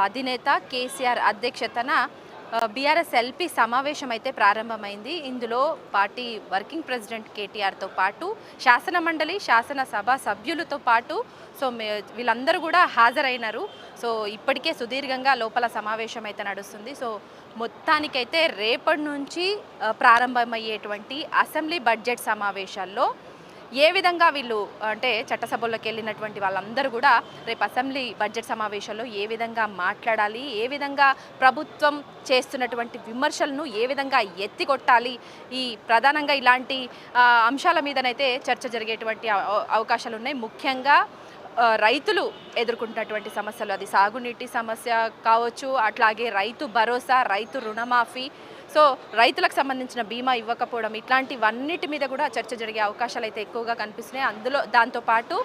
అధినేత కేసీఆర్ అధ్యక్షతన BRS LP సమావేశం అయితే ప్రారంభమైంది. ఇందులో పార్టీ వర్కింగ్ ప్రెసిడెంట్ కేటీఆర్తో పాటు శాసనమండలి శాసనసభ సభ్యులతో పాటు వీళ్ళందరూ కూడా హాజరైనారు. ఇప్పటికే సుదీర్ఘంగా లోపల సమావేశం అయితే నడుస్తుంది. మొత్తానికైతే రేపటి నుంచి ప్రారంభమయ్యేటువంటి అసెంబ్లీ బడ్జెట్ సమావేశాల్లో ఏ విధంగా వీళ్ళు అంటే చట్టసభల్లోకి వెళ్ళినటువంటి వాళ్ళందరూ కూడా రేపు అసెంబ్లీ బడ్జెట్ సమావేశాల్లో ఏ విధంగా మాట్లాడాలి, ఏ విధంగా ప్రభుత్వం చేస్తున్నటువంటి విమర్శలను ఏ విధంగా ఎత్తికొట్టాలి, ఈ ప్రధానంగా ఇలాంటి అంశాల మీదనైతే చర్చ జరిగేటువంటి అవకాశాలు ఉన్నాయి. ముఖ్యంగా రైతులు ఎదుర్కొంటున్నటువంటి సమస్యలు, అది సాగునీటి సమస్య కావచ్చు, అట్లాగే రైతు భరోసా, రైతు రుణమాఫీ, రైతులకు సంబంధించిన బీమా ఇవ్వకపోవడం, ఇట్లాంటివన్నిటి మీద కూడా చర్చ జరిగే అవకాశాలు అయితే ఎక్కువగా కనిపిస్తున్నాయి. దాంతోపాటు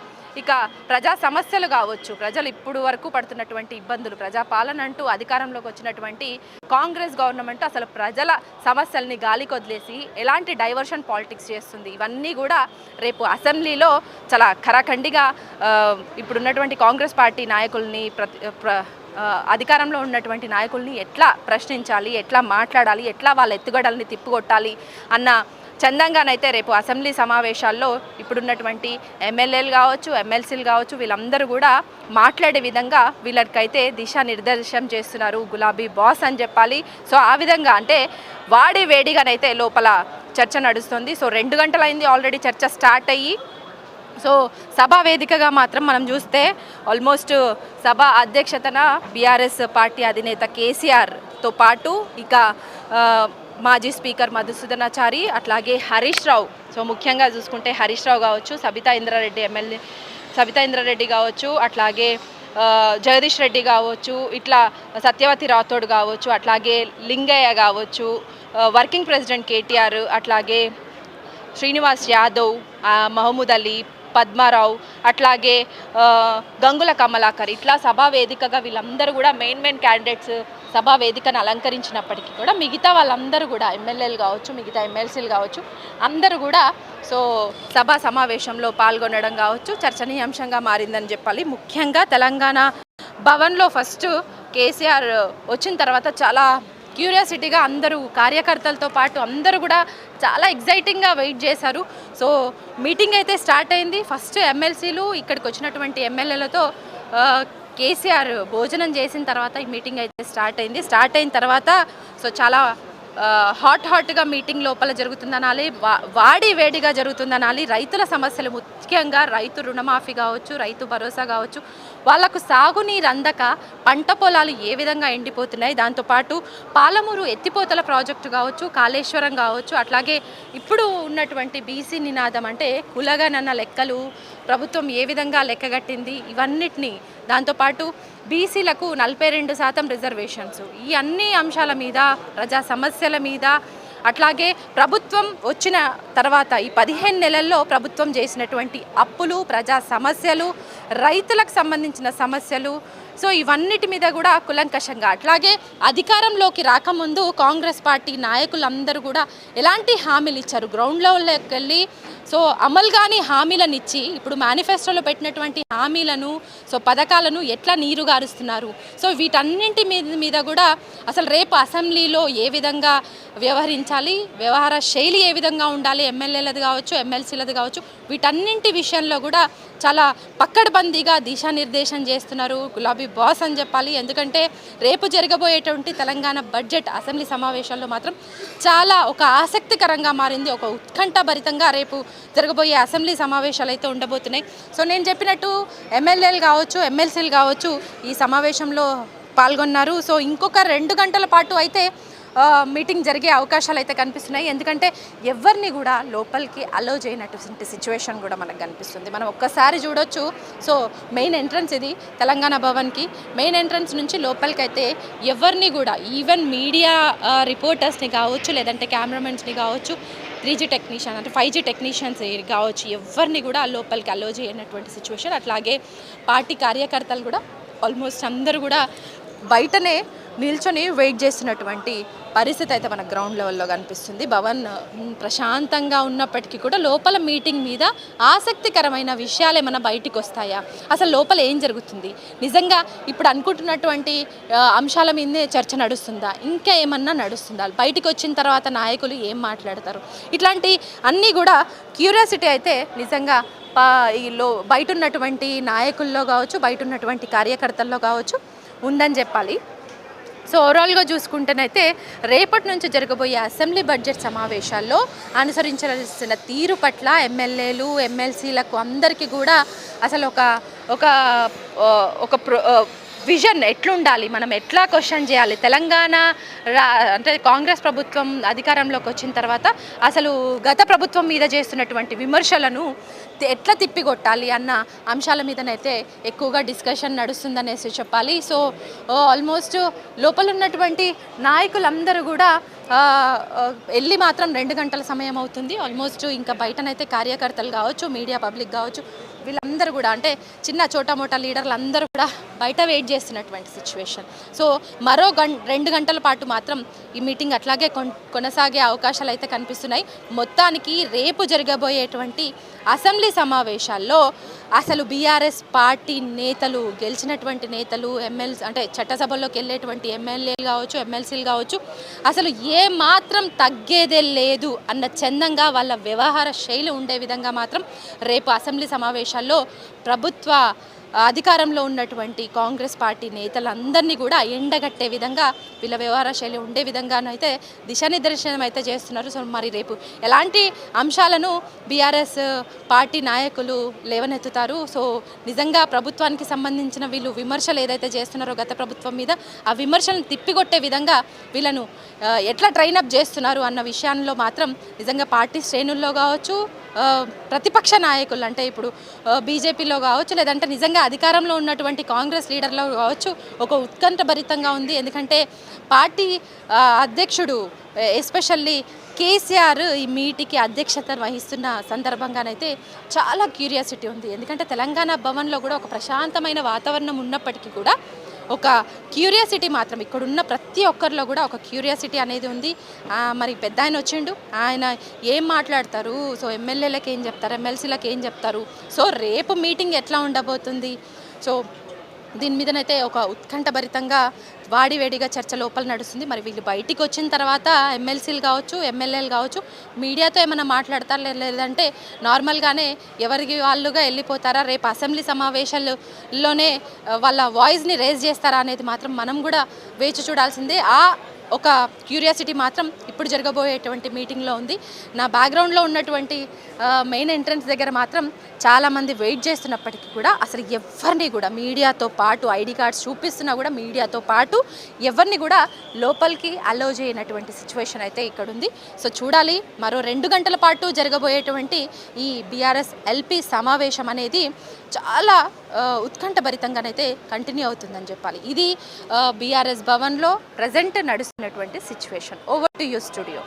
ఇక ప్రజా సమస్యలు కావచ్చు, ప్రజలు ఇప్పుడు వరకు పడుతున్నటువంటి ఇబ్బందులు, ప్రజాపాలన అంటూ అధికారంలోకి వచ్చినటువంటి కాంగ్రెస్ గవర్నమెంట్ అసలు ప్రజల సమస్యల్ని గాలికి వదిలేసి ఎలాంటి డైవర్షన్ పాలిటిక్స్ చేస్తుంది, ఇవన్నీ కూడా రేపు అసెంబ్లీలో చాలా ఖరాఖండిగా ఇప్పుడున్నటువంటి కాంగ్రెస్ పార్టీ నాయకుల్ని అధికారంలో ఉన్నటువంటి నాయకుల్ని ఎట్లా ప్రశ్నించాలి, ఎట్లా మాట్లాడాలి, ఎట్లా వాళ్ళ ఎత్తుగడల్ని తిప్పికొట్టాలి అన్న చందంగానైతే రేపు అసెంబ్లీ సమావేశాల్లో ఇప్పుడున్నటువంటి ఎమ్మెల్యేలు కావచ్చు, ఎమ్మెల్సీలు కావచ్చు, వీళ్ళందరూ కూడా మాట్లాడే విధంగా వీళ్ళకైతే దిశానిర్దేశం చేస్తున్నారు. గులాబీ బాస్ అని చెప్పాలి. ఆ విధంగా అంటే వాడి వేడిగానైతే లోపల చర్చ నడుస్తుంది. 2 గంటలైంది ఆల్రెడీ చర్చ స్టార్ట్ అయ్యి. సభా వేదికగా మాత్రం మనం చూస్తే ఆల్మోస్ట్ సభ అధ్యక్షతన బీఆర్ఎస్ పార్టీ అధినేత కేసీఆర్తో పాటు ఇక మాజీ స్పీకర్ మధుసూదనాచారి, అట్లాగే హరీష్ రావు. ముఖ్యంగా చూసుకుంటే హరీష్ రావు కావచ్చు, సబితా ఇంద్రారెడ్డి కావచ్చు, అట్లాగే జగదీష్ రెడ్డి కావచ్చు, ఇట్లా సత్యవతి రాథోడ్ కావచ్చు, అట్లాగే లింగయ్య కావచ్చు, వర్కింగ్ ప్రెసిడెంట్ కేటీఆర్, అట్లాగే శ్రీనివాస్ యాదవ్, మహమూద్ అలీ, పద్మారావు, అట్లాగే గంగుల కమలాకర్, ఇట్లా సభా వేదికగా వీళ్ళందరూ కూడా మెయిన్ క్యాండిడేట్స్ సభా వేదికను అలంకరించినప్పటికీ కూడా మిగతా వాళ్ళందరూ కూడా ఎమ్మెల్యేలు కావచ్చు, మిగతా ఎమ్మెల్సీలు కావచ్చు, అందరూ కూడా సభా సమావేశంలో పాల్గొనడం కావచ్చు చర్చనీయాంశంగా మారిందని చెప్పాలి. ముఖ్యంగా తెలంగాణ భవన్లో ఫస్ట్ కేసీఆర్ వచ్చిన తర్వాత చాలా క్యూరియాసిటీగా అందరూ కార్యకర్తలతో పాటు అందరూ కూడా చాలా ఎగ్జైటింగ్గా వెయిట్ చేశారు. మీటింగ్ అయితే స్టార్ట్ అయింది. ఫస్ట్ ఎమ్మెల్సీలు ఇక్కడికి వచ్చినటువంటి ఎమ్మెల్యేలతో కేసీఆర్ భోజనం చేసిన తర్వాత ఈ మీటింగ్ అయితే స్టార్ట్ అయింది. స్టార్ట్ అయిన తర్వాత చాలా హాట్గా మీటింగ్ లోపల జరుగుతుందనాలి, వాడి వేడిగా జరుగుతుందనాలి. రైతుల సమస్యలు, ముఖ్యంగా రైతు రుణమాఫీ కావచ్చు, రైతు భరోసా కావచ్చు, వాళ్లకు సాగునీరు అందక పంట పొలాలు ఏ విధంగా ఎండిపోతున్నాయి, దాంతోపాటు పాలమూరు ఎత్తిపోతల ప్రాజెక్టు కావచ్చు, కాళేశ్వరం కావచ్చు, అట్లాగే ఇప్పుడు ఉన్నటువంటి బీసీ నినాదం అంటే కులగణన లెక్కలు ప్రభుత్వం ఏ విధంగా లెక్కగట్టింది, ఇవన్నిటినీ, దాంతోపాటు బీసీలకు 42% రిజర్వేషన్స్, ఈ అన్ని అంశాల మీద, ప్రజా సమస్యల మీద, అట్లాగే ప్రభుత్వం వచ్చిన తర్వాత ఈ 15 నెలల్లో ప్రభుత్వం చేసినటువంటి అప్పులు, ప్రజా సమస్యలు, రైతులకు సంబంధించిన సమస్యలు, ఇవన్నిటి మీద కూడా కులంకషంగా, అట్లాగే అధికారంలోకి రాకముందు కాంగ్రెస్ పార్టీ నాయకులందరూ కూడా ఎలాంటి హామీలు ఇచ్చారు, గ్రౌండ్ లెవెల్లోకి వెళ్ళి అమలు కాని హామీలను ఇచ్చి ఇప్పుడు మేనిఫెస్టోలో పెట్టినటువంటి హామీలను పథకాలను ఎట్లా నీరుగారుస్తున్నారు, వీటన్నింటి మీద కూడా అసలు రేపు అసెంబ్లీలో ఏ విధంగా వ్యవహరించాలి, వ్యవహార శైలి ఏ విధంగా ఉండాలి, ఎమ్మెల్యేలది కావచ్చు, ఎమ్మెల్సీలది కావచ్చు, వీటన్నింటి విషయంలో కూడా చాలా పక్కడబందీగా దిశానిర్దేశం చేస్తున్నారు గులాబీ బాస్ అని చెప్పాలి. ఎందుకంటే రేపు జరగబోయేటువంటి తెలంగాణ బడ్జెట్ అసెంబ్లీ సమావేశాల్లో మాత్రం చాలా ఒక ఆసక్తికరంగా మారింది, ఒక ఉత్కంఠభరితంగా రేపు జరగబోయే అసెంబ్లీ సమావేశాలు అయితే ఉండబోతున్నాయి. నేను చెప్పినట్టు ఎమ్మెల్యేలు కావచ్చు, ఎమ్మెల్సీలు కావచ్చు ఈ సమావేశంలో పాల్గొన్నారు. ఇంకొక 2 గంటల పాటు అయితే మీటింగ్ జరిగే అవకాశాలు అయితే కనిపిస్తున్నాయి. ఎందుకంటే ఎవరిని కూడా లోపలికి అలో చేయనటువంటి సిచ్యువేషన్ కూడా మనకు కనిపిస్తుంది. మనం ఒక్కసారి చూడొచ్చు. మెయిన్ ఎంట్రన్స్ ఇది తెలంగాణ భవన్కి. మెయిన్ ఎంట్రన్స్ నుంచి లోపలికి అయితే ఎవరిని కూడా, ఈవెన్ మీడియా రిపోర్టర్స్ని కావచ్చు, లేదంటే కెమెరామెన్స్ని కావచ్చు, 3G టెక్నీషియన్ అంటే 5G టెక్నీషియన్స్ కావచ్చు, ఎవరిని కూడా లోపలికి అలో చేయనటువంటి సిచ్యువేషన్. అట్లాగే పార్టీ కార్యకర్తలు కూడా ఆల్మోస్ట్ అందరూ కూడా బయటనే నిల్చొని వెయిట్ చేస్తున్నటువంటి పరిస్థితి అయితే మన గ్రౌండ్ లెవెల్లో కనిపిస్తుంది. భవన్ ప్రశాంతంగా ఉన్నప్పటికీ కూడా లోపల మీటింగ్ మీద ఆసక్తికరమైన విషయాలు ఏమైనా బయటికి వస్తాయా, అసలు లోపల ఏం జరుగుతుంది, నిజంగా ఇప్పుడు అనుకుంటున్నటువంటి అంశాల మీదే చర్చ నడుస్తుందా, ఇంకా ఏమన్నా నడుస్తుందా, బయటికి వచ్చిన తర్వాత నాయకులు ఏం మాట్లాడతారు, ఇట్లాంటి అన్నీ కూడా క్యూరియాసిటీ అయితే నిజంగా బయట ఉన్నటువంటి నాయకుల్లో కావచ్చు, బయట ఉన్నటువంటి కార్యకర్తల్లో కావచ్చు ఉందని చెప్పాలి. సో ఓవరాల్గా చూసుకుంటేనైతే రేపటి నుంచి జరగబోయే అసెంబ్లీ బడ్జెట్ సమావేశాల్లో అనుసరించాల్సిన తీరు పట్ల ఎమ్మెల్యేలు ఎమ్మెల్సీలకు అందరికీ కూడా అసలు ఒక విజన్ ఎట్లుండాలి, మనం ఎట్లా క్వశ్చన్ చేయాలి, తెలంగాణ అంటే కాంగ్రెస్ ప్రభుత్వం అధికారంలోకి వచ్చిన తర్వాత అసలు గత ప్రభుత్వం మీద చేస్తున్నటువంటి విమర్శలను ఎట్లా తిప్పికొట్టాలి అన్న అంశాల మీదనైతే ఎక్కువగా డిస్కషన్ నడుస్తుందనేసి చెప్పాలి. సో ఆల్మోస్ట్ లోపల ఉన్నటువంటి నాయకులందరూ కూడా వెళ్ళి మాత్రం 2 గంటల సమయం అవుతుంది. ఆల్మోస్ట్ ఇంకా బయటనైతే కార్యకర్తలు కావచ్చు, మీడియా పబ్లిక్ కావచ్చు, వీళ్ళందరూ కూడా అంటే చిన్న చోటా మోటా లీడర్లు అందరూ కూడా బయట వెయిట్ చేస్తున్నటువంటి సిచ్యువేషన్. సో మరో 2 గంటల పాటు మాత్రం ఈ మీటింగ్ అట్లాగే కొనసాగే అవకాశాలు అయితే కనిపిస్తున్నాయి. మొత్తానికి రేపు జరగబోయేటువంటి అసెంబ్లీ సమావేశాల్లో అసలు బీఆర్ఎస్ పార్టీ నేతలు, గెలిచినటువంటి నేతలు, అంటే చట్టసభల్లోకి వెళ్ళేటువంటి ఎమ్మెల్యేలు కావచ్చు, ఎమ్మెల్సీలు కావచ్చు, అసలు ఏ మాత్రం తగ్గేదే లేదు అన్న చందంగా వాళ్ళ వ్యవహార శైలి ఉండే విధంగా మాత్రం రేపు అసెంబ్లీ సమావేశాల్లో ప్రభుత్వ అధికారంలో ఉన్నటువంటి కాంగ్రెస్ పార్టీ నేతలందరినీ కూడా ఎండగట్టే విధంగా వీళ్ళ వ్యవహార శైలి ఉండే విధంగానైతే దిశానిర్దేశనం అయితే చేస్తున్నారు. సో మరి రేపు ఎలాంటి అంశాలను బీఆర్ఎస్ పార్టీ నాయకులు లేవనెత్తుతారు, సో నిజంగా ప్రభుత్వానికి సంబంధించిన వీళ్ళు విమర్శలు ఏదైతే చేస్తున్నారో గత ప్రభుత్వం మీద, ఆ విమర్శలను తిప్పికొట్టే విధంగా వీళ్ళను ఎట్లా ట్రైనప్ చేస్తున్నారు అన్న విషయంలో మాత్రం నిజంగా పార్టీ శ్రేణుల్లో కావచ్చు, ప్రతిపక్ష నాయకులు అంటే ఇప్పుడు బీజేపీలో కావచ్చు, లేదంటే నిజంగా అధికారంలో ఉన్నటువంటి కాంగ్రెస్ లీడర్లో కావచ్చు ఒక ఉత్కంఠభరితంగా ఉంది. ఎందుకంటే పార్టీ అధ్యక్షుడు ఎస్పెషల్లీ కేసీఆర్ ఈ మీటింగ్కి అధ్యక్షత వహిస్తున్న సందర్భంగానైతే చాలా క్యూరియాసిటీ ఉంది. ఎందుకంటే తెలంగాణ భవన్లో కూడా ఒక ప్రశాంతమైన వాతావరణం ఉన్నప్పటికీ కూడా ఒక క్యూరియాసిటీ మాత్రం ఇక్కడున్న ప్రతి ఒక్కరిలో కూడా ఒక క్యూరియాసిటీ అనేది ఉంది. మరి పెద్ద ఆయన వచ్చిండు, ఆయన ఏం మాట్లాడతారు, సో ఎమ్మెల్యేలకు ఏం చెప్తారు, ఎమ్మెల్సీలకు ఏం చెప్తారు, సో రేపు మీటింగ్ ఎట్లా ఉండబోతుంది, సో దీని మీదనైతే ఒక ఉత్కంఠభరితంగా వాడివేడిగా చర్చ లోపల నడుస్తుంది. మరి వీళ్ళు బయటికి వచ్చిన తర్వాత ఎమ్మెల్సీలు కావచ్చు, ఎమ్మెల్యేలు కావచ్చు, మీడియాతో ఏమైనా మాట్లాడతారా, లేదంటే నార్మల్గానే ఎవరికి వాళ్ళుగా వెళ్ళిపోతారా, రేపు అసెంబ్లీ సమావేశాల్లోనే వాళ్ళ వాయిస్ని రేజ్ చేస్తారా అనేది మాత్రం మనం కూడా వేచి చూడాల్సిందే. ఒక క్యూరియాసిటీ మాత్రం ఇప్పుడు జరగబోయేటువంటి మీటింగ్లో ఉంది. నా బ్యాక్గ్రౌండ్లో ఉన్నటువంటి మెయిన్ ఎంట్రన్స్ దగ్గర మాత్రం చాలామంది వెయిట్ చేస్తున్నప్పటికీ కూడా అసలు ఎవరిని కూడా మీడియాతో పాటు ఐడి కార్డ్స్ చూపిస్తున్నా కూడా మీడియాతో పాటు ఎవరిని కూడా లోపలికి అలో చేయనటువంటి సిచ్యువేషన్ అయితే ఇక్కడ ఉంది. సో చూడాలి, మరో 2 గంటల పాటు జరగబోయేటువంటి ఈ బీఆర్ఎస్ ఎల్పీ సమావేశం అనేది చాలా ఉత్కంఠభరితంగానైతే కంటిన్యూ అవుతుందని చెప్పాలి. ఇది బీఆర్ఎస్ భవన్లో ప్రజెంట్ నడుస్తున్నటువంటి situation. Over to you studio.